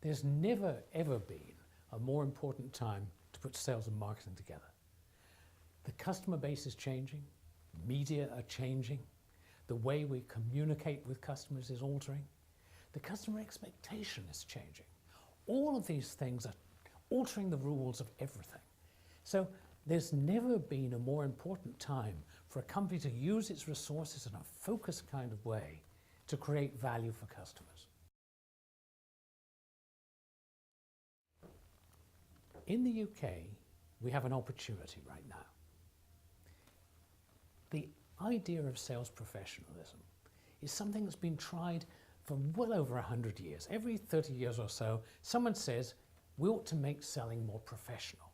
There's never, ever been a more important time to put sales and marketing together. The customer base is changing, media are changing, the way we communicate with customers is altering, the customer expectation is changing. All of these things are altering the rules of everything. So there's never been a more important time for a company to use its resources in a focused kind of way to create value for customers. In the UK, we have an opportunity right now. The idea of sales professionalism is something that's been tried for well over 100 years. Every 30 years or so, someone says, we ought to make selling more professional.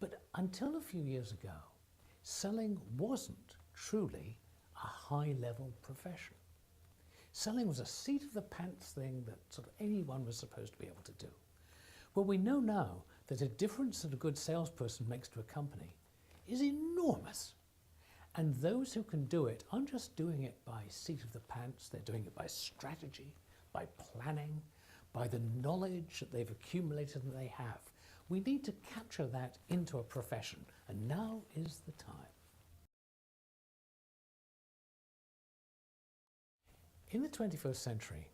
But until a few years ago, selling wasn't truly a high-level profession. Selling was a seat-of-the-pants thing that sort of anyone was supposed to be able to do. Well, we know now that a difference that a good salesperson makes to a company is enormous. And those who can do it aren't just doing it by seat of the pants, they're doing it by strategy, by planning, by the knowledge that they've accumulated and they have. We need to capture that into a profession, and now is the time. In the 21st century,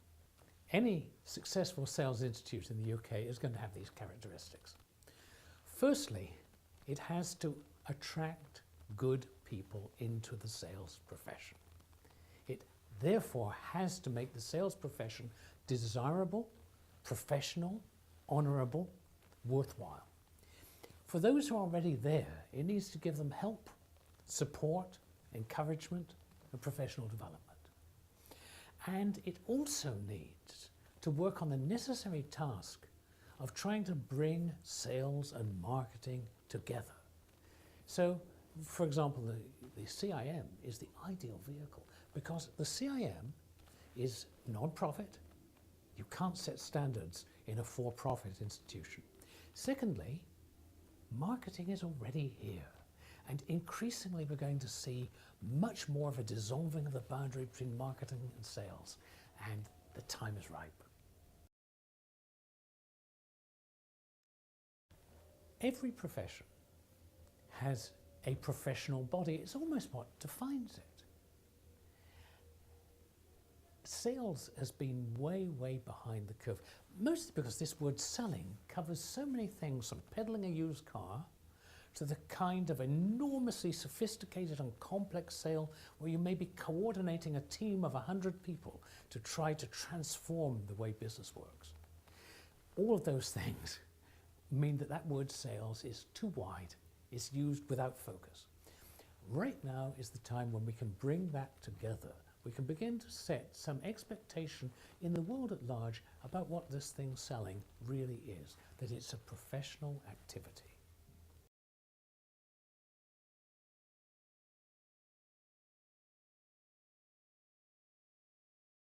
any successful sales institute in the UK is going to have these characteristics. Firstly, it has to attract good people into the sales profession. It therefore has to make the sales profession desirable, professional, honourable, worthwhile. For those who are already there, it needs to give them help, support, encouragement, and professional development. And it also needs to work on the necessary task of trying to bring sales and marketing together. So, for example, the CIM is the ideal vehicle because the CIM is non-profit. You can't set standards in a for-profit institution. Secondly, marketing is already here. And increasingly we're going to see much more of a dissolving of the boundary between marketing and sales. And the time is ripe. Every profession has a professional body. It's almost what defines it. Sales has been way, way behind the curve, mostly because this word selling covers so many things, from peddling a used car to the kind of enormously sophisticated and complex sale where you may be coordinating a team of 100 people to try to transform the way business works. All of those things mean that that word sales is too wide. It's used without focus. Right now is the time when we can bring that together. We can begin to set some expectation in the world at large about what this thing selling really is, that it's a professional activity.